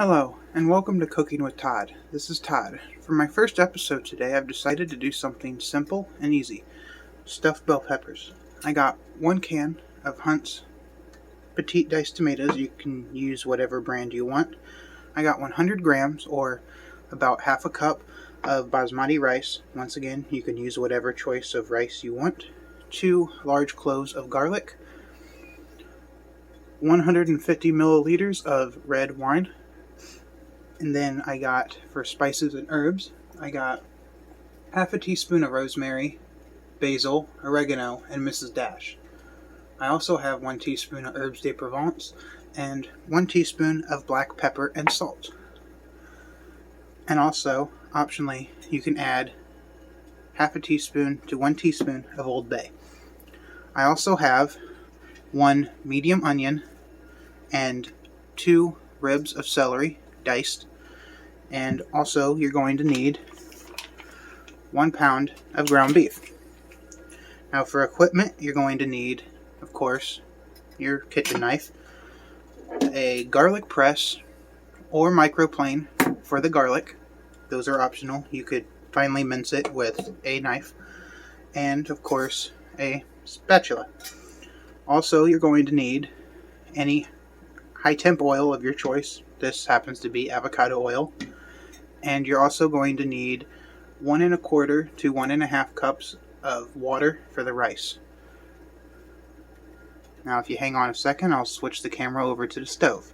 Hello, and welcome to Cooking with Todd. This is Todd. For my first episode today, I've decided to do something simple and easy. Stuffed bell peppers. I got 1 can of Hunt's Petite diced tomatoes. You can use whatever brand you want. I got 100 grams, or about half a cup, of basmati rice. Once again, you can use whatever choice of rice you want. 2 large cloves of garlic. 150 milliliters of red wine. And then I got, for spices and herbs, I got half a teaspoon of rosemary, basil, oregano, and Mrs. Dash. I also have 1 teaspoon of herbes de Provence and 1 teaspoon of black pepper and salt. And also, optionally, you can add half a teaspoon to 1 teaspoon of Old Bay. I also have 1 medium onion and 2 ribs of celery, diced. And also, you're going to need 1 pound of ground beef. Now, for equipment, you're going to need, of course, your kitchen knife, a garlic press or microplane for the garlic. Those are optional. You could finely mince it with a knife. And, of course, a spatula. Also, you're going to need any high temp oil of your choice. This happens to be avocado oil. And you're also going to need 1 1/4 to 1 1/2 cups of water for the rice. Now, if you hang on a second, I'll switch the camera over to the stove.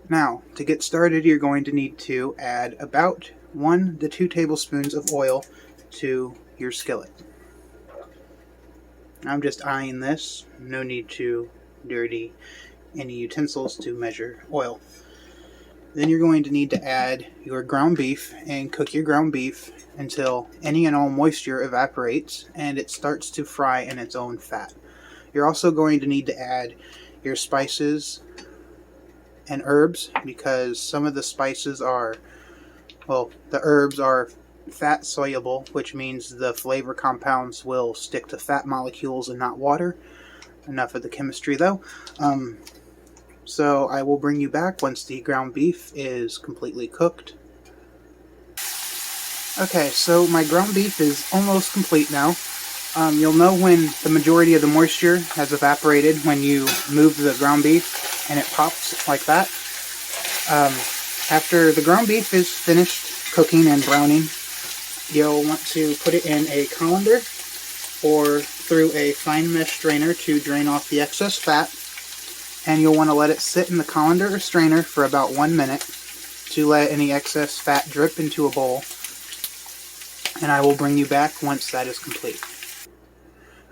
Now, to get started, you're going to need to add about 1 to 2 tablespoons of oil to your skillet. I'm just eyeing this. No need to dirty any utensils to measure oil. Then you're going to need to add your ground beef and cook your ground beef until any and all moisture evaporates and it starts to fry in its own fat. You're also going to need to add your spices and herbs, because some of the spices are, the herbs are fat soluble, which means the flavor compounds will stick to fat molecules and not water. Enough of the chemistry though. So I will bring you back once the ground beef is completely cooked. Okay, so my ground beef is almost complete now. You'll know when the majority of the moisture has evaporated when you move the ground beef and it pops like that. After the ground beef is finished cooking and browning, you'll want to put it in a colander or through a fine mesh strainer to drain off the excess fat. And you'll want to let it sit in the colander or strainer for about 1 minute to let any excess fat drip into a bowl. And I will bring you back once that is complete.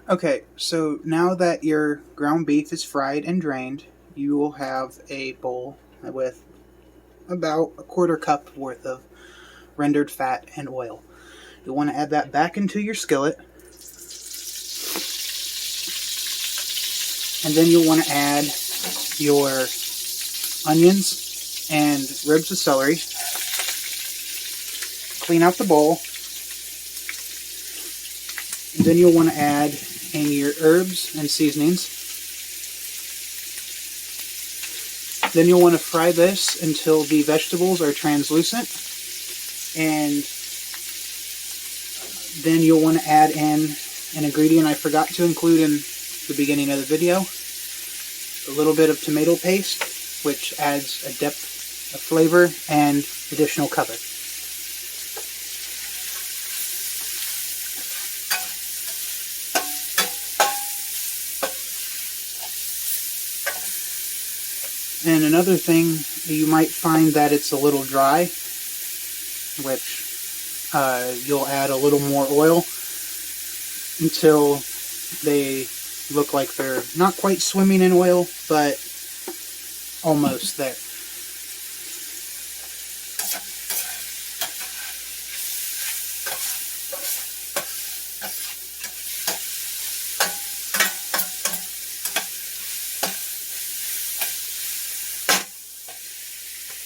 Okay, so now that your ground beef is fried and drained, you will have a bowl with about 1/4 cup worth of rendered fat and oil. You'll want to add that back into your skillet. And then you'll want to add your onions and ribs of celery. Clean out the bowl. And then you'll want to add in your herbs and seasonings. Then you'll want to fry this until the vegetables are translucent. And then you'll want to add in an ingredient I forgot to include in the beginning of the video. A little bit of tomato paste, which adds a depth of flavor and additional color. And another thing, you might find that it's a little dry, which you'll add a little more oil until they look like they're not quite swimming in oil, but almost there.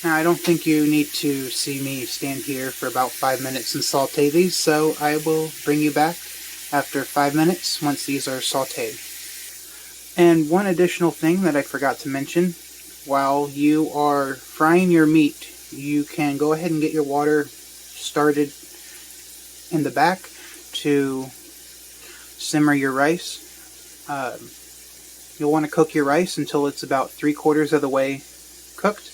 Now, I don't think you need to see me stand here for about 5 minutes and saute these, so I will bring you back after 5 minutes once these are sauteed. And one additional thing that I forgot to mention while you are frying your meat, you can go ahead and get your water started in the back to simmer your rice. You'll want to cook your rice until it's about 3/4 of the way cooked.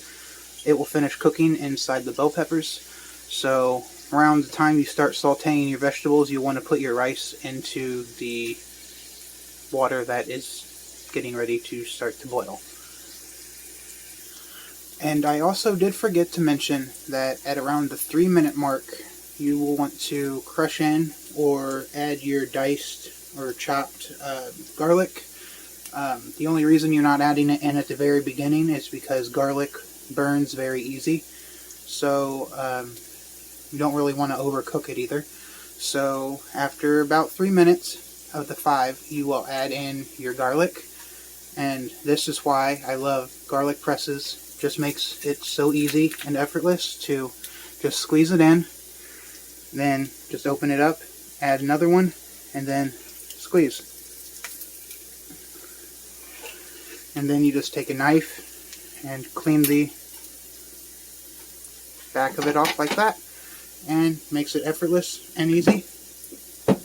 It will finish cooking inside the bell peppers. So around the time you start sauteing your vegetables, you want to put your rice into the water that is getting ready to start to boil. And I also did forget to mention that at around the 3-minute mark, you will want to crush in or add your diced or chopped garlic. The only reason you're not adding it in at the very beginning is because garlic burns very easy. So you don't really want to overcook it either. So after about 3 minutes of the 5, you will add in your garlic. And this is why I love garlic presses. Just makes it so easy and effortless to just squeeze it in, then just open it up, add another one, and then squeeze. And then you just take a knife and clean the back of it off like that, and makes it effortless and easy.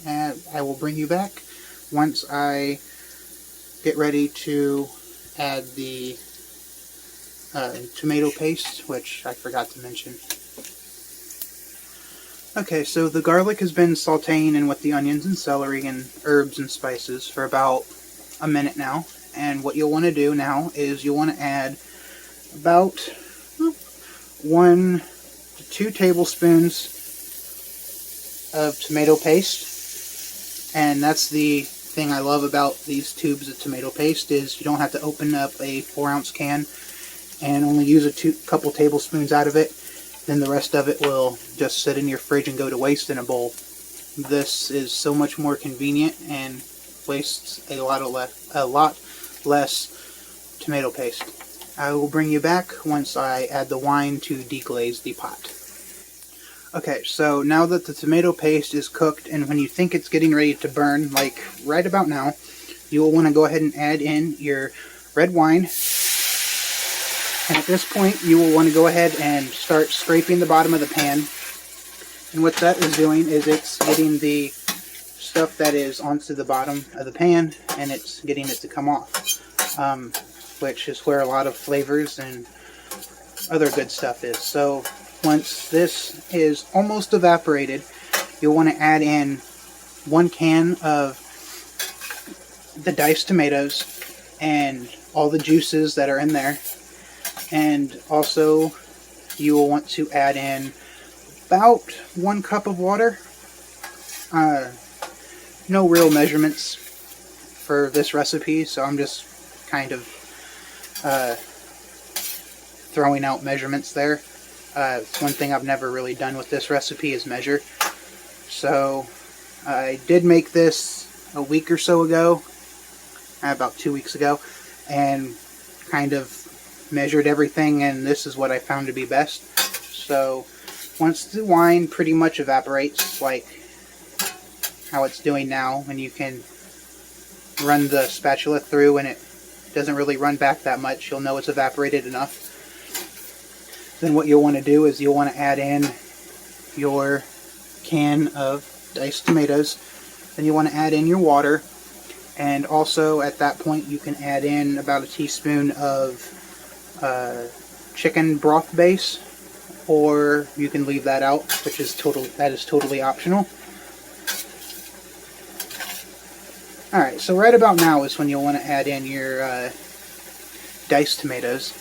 And I will bring you back once I get ready to add the tomato paste, which I forgot to mention. Okay, so the garlic has been sauteing in with the onions and celery and herbs and spices for about a minute now. And what you'll want to do now is you'll want to add about 1 to 2 tablespoons of tomato paste. And that's the thing I love about these tubes of tomato paste, is you don't have to open up a 4-ounce can and only use a couple tablespoons out of it. Then the rest of it will just sit in your fridge and go to waste in a bowl. This is so much more convenient and wastes a lot less tomato paste. I will bring you back once I add the wine to deglaze the pot. Okay, so now that the tomato paste is cooked, and when you think it's getting ready to burn, like right about now, you will want to go ahead and add in your red wine. And at this point, you will want to go ahead and start scraping the bottom of the pan. And what that is doing is it's getting the stuff that is onto the bottom of the pan, and it's getting it to come off, which is where a lot of flavors and other good stuff is. So once this is almost evaporated, you'll want to add in 1 can of the diced tomatoes and all the juices that are in there. And also you will want to add in about 1 cup of water. No real measurements for this recipe, so I'm just kind of throwing out measurements there. It's one thing I've never really done with this recipe is measure. So I did make this a week or so ago, about 2 weeks ago, and kind of measured everything, and this is what I found to be best. So once the wine pretty much evaporates, like how it's doing now, and you can run the spatula through and it doesn't really run back that much, you'll know it's evaporated enough. Then what you'll want to do is you'll want to add in your can of diced tomatoes. Then you want to add in your water, and also at that point you can add in about a teaspoon of chicken broth base, or you can leave that out, which is totally optional. Alright, so right about now is when you'll want to add in your diced tomatoes.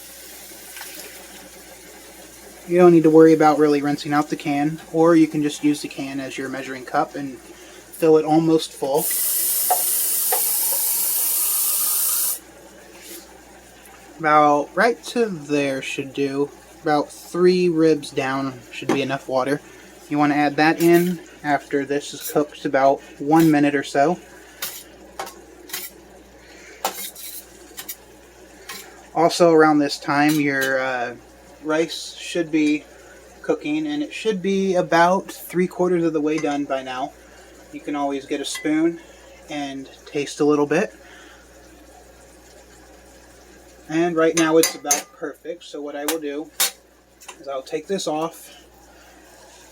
You don't need to worry about really rinsing out the can, or you can just use the can as your measuring cup and fill it almost full. About right to there should do. About 3 ribs down should be enough water. You want to add that in after this is cooked about 1 minute or so. Also around this time your rice should be cooking, and it should be about 3/4 of the way done by now. You can always get a spoon and taste a little bit. And right now it's about perfect. So what I will do is I'll take this off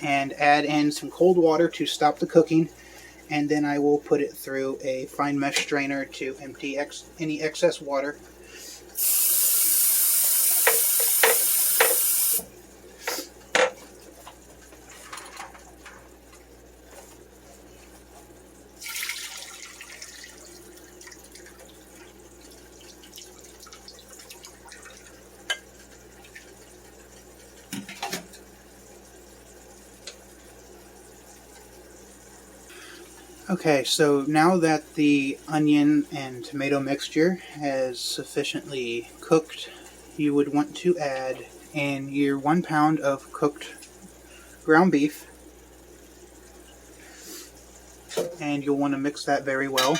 and add in some cold water to stop the cooking, and then I will put it through a fine mesh strainer to empty any excess water. Okay, so now that the onion and tomato mixture has sufficiently cooked, you would want to add in your 1 pound of cooked ground beef, and you'll want to mix that very well.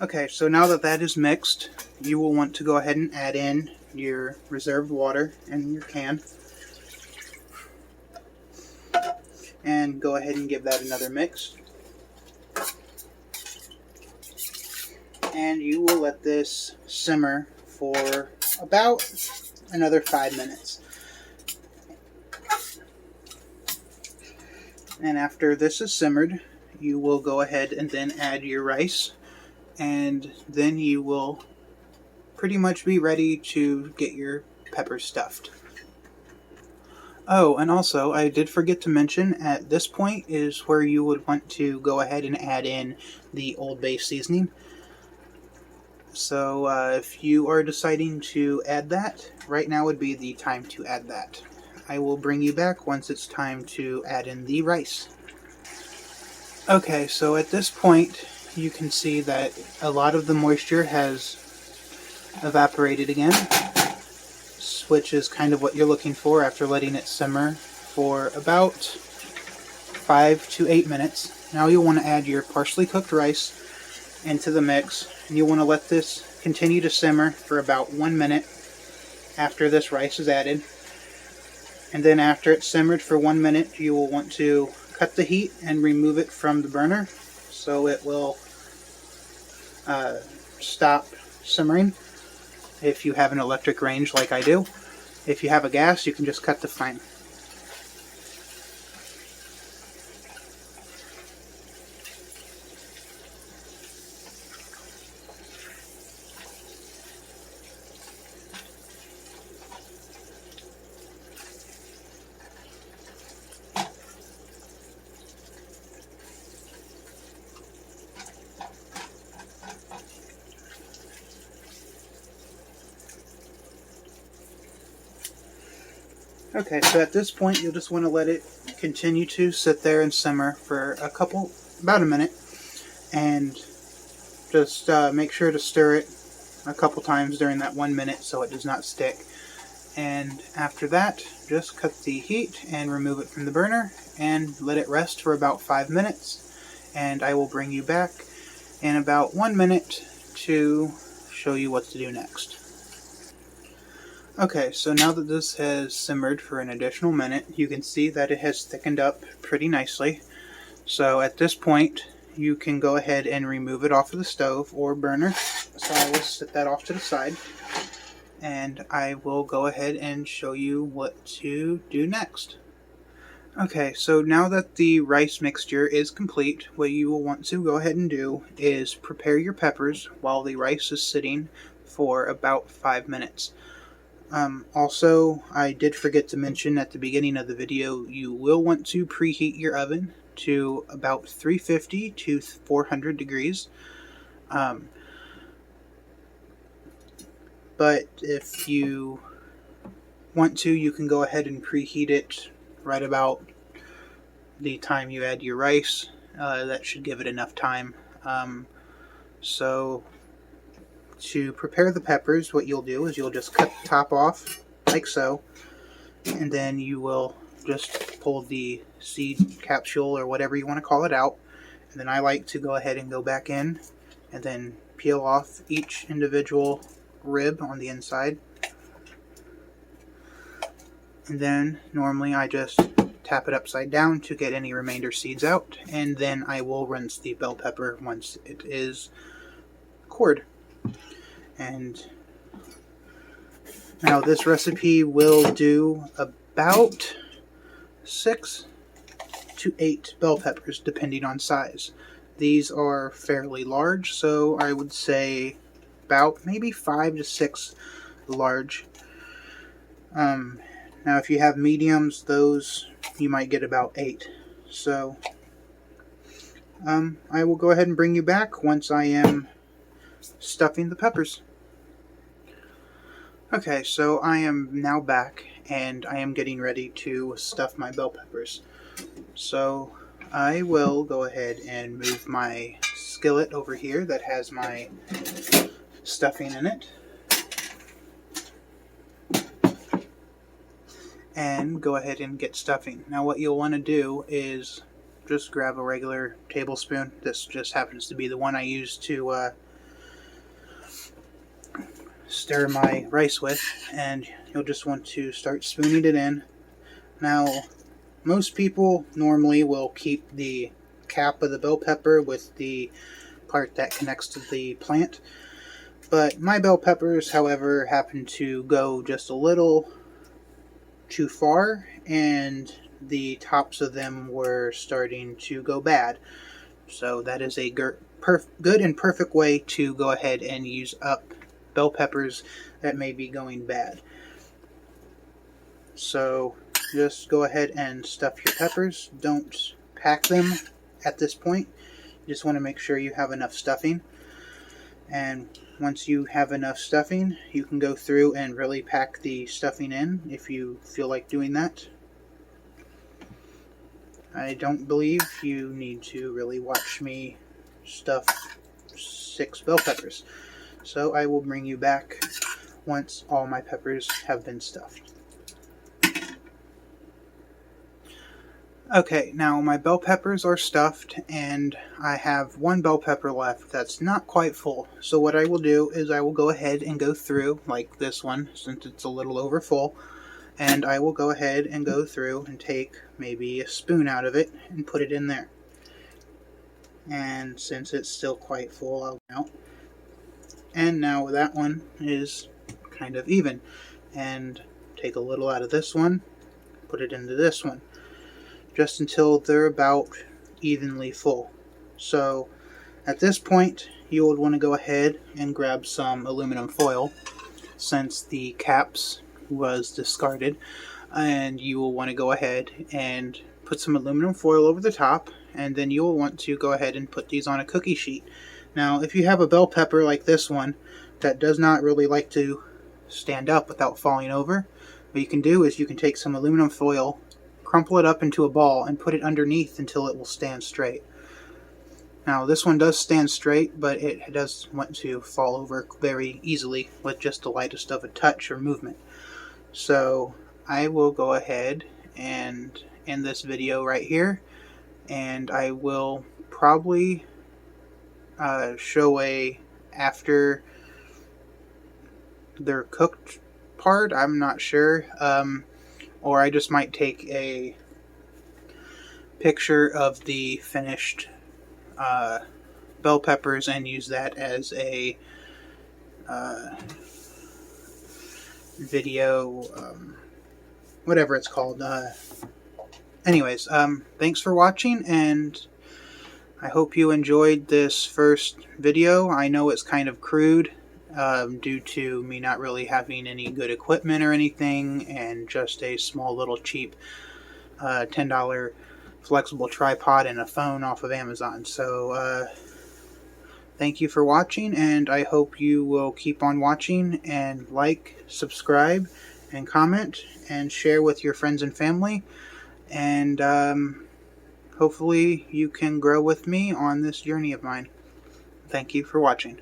Okay, so now that that is mixed, you will want to go ahead and add in your reserved water in your can. And go ahead and give that another mix. And you will let this simmer for about another 5 minutes. And after this is simmered, you will go ahead and then add your rice, and then you will pretty much be ready to get your peppers stuffed. Oh, and also, I did forget to mention, at this point is where you would want to go ahead and add in the Old Bay seasoning. So if you are deciding to add that, right now would be the time to add that. I will bring you back once it's time to add in the rice. Okay, so at this point, you can see that a lot of the moisture has evaporated again, which is kind of what you're looking for after letting it simmer for about 5 to 8 minutes. Now you'll want to add your partially cooked rice into the mix, and you'll want to let this continue to simmer for about 1 minute after this rice is added. And then after it's simmered for 1 minute, you will want to cut the heat and remove it from the burner so it will stop simmering if you have an electric range like I do. If you have a gas, you can just cut the flame. Okay, so at this point you'll just want to let it continue to sit there and simmer for about a minute, and just make sure to stir it a couple times during that 1 minute so it does not stick. And after that, just cut the heat and remove it from the burner and let it rest for about 5 minutes, and I will bring you back in about 1 minute to show you what to do next. Okay, so now that this has simmered for an additional minute, you can see that it has thickened up pretty nicely. So at this point, you can go ahead and remove it off of the stove or burner. So I will set that off to the side, and I will go ahead and show you what to do next. Okay, so now that the rice mixture is complete, what you will want to go ahead and do is prepare your peppers while the rice is sitting for about 5 minutes. Also, I did forget to mention at the beginning of the video, you will want to preheat your oven to about 350 to 400 degrees. But if you want to, you can go ahead and preheat it right about the time you add your rice. That should give it enough time. So to prepare the peppers, what you'll do is you'll just cut the top off like so, and then you will just pull the seed capsule or whatever you want to call it out, and then I like to go ahead and go back in and then peel off each individual rib on the inside. And then normally I just tap it upside down to get any remainder seeds out, and then I will rinse the bell pepper once it is cored. And now this recipe will do about 6 to 8 bell peppers depending on size. These are fairly large, so I would say about maybe 5 to 6 large. Now if you have mediums, those you might get about 8. So I will go ahead and bring you back once I am stuffing the peppers. Okay, so I am now back and I am getting ready to stuff my bell peppers. So I will go ahead and move my skillet over here that has my stuffing in it, and go ahead and get stuffing. Now what you'll want to do is just grab a regular tablespoon. This just happens to be the one I use to stir my rice with, and you'll just want to start spooning it in. Now most people normally will keep the cap of the bell pepper with the part that connects to the plant, but my bell peppers, however, happen to go just a little too far, and the tops of them were starting to go bad. So that is a good and perfect way to go ahead and use up bell peppers that may be going bad. So just go ahead and stuff your peppers. Don't pack them at this point. You just want to make sure you have enough stuffing. And once you have enough stuffing, you can go through and really pack the stuffing in if you feel like doing that. I don't believe you need to really watch me stuff 6 bell peppers. So I will bring you back once all my peppers have been stuffed. Okay, now my bell peppers are stuffed, and I have 1 bell pepper left that's not quite full. So what I will do is I will go ahead and go through, like this one, since it's a little over full, and I will go ahead and go through and take maybe a spoon out of it and put it in there. And since it's still quite full, I'll count. And now that one is kind of even. And take a little out of this one, put it into this one, just until they're about evenly full. So at this point, you would want to go ahead and grab some aluminum foil, since the caps was discarded, and you will want to go ahead and put some aluminum foil over the top, and then you will want to go ahead and put these on a cookie sheet. Now if you have a bell pepper like this one that does not really like to stand up without falling over, what you can do is you can take some aluminum foil, crumple it up into a ball, and put it underneath until it will stand straight. Now this one does stand straight, but it does want to fall over very easily with just the lightest of a touch or movement. So I will go ahead and end this video right here, and I will probably show a after they're cooked part. I'm not sure. Or I just might take a picture of the finished bell peppers and use that as a video, whatever it's called. Anyways, thanks for watching, and I hope you enjoyed this first video. I know it's kind of crude due to me not really having any good equipment or anything, and just a small little cheap $10 flexible tripod and a phone off of Amazon. So thank you for watching, and I hope you will keep on watching and like, subscribe, and comment, and share with your friends and family. And hopefully you can grow with me on this journey of mine. Thank you for watching.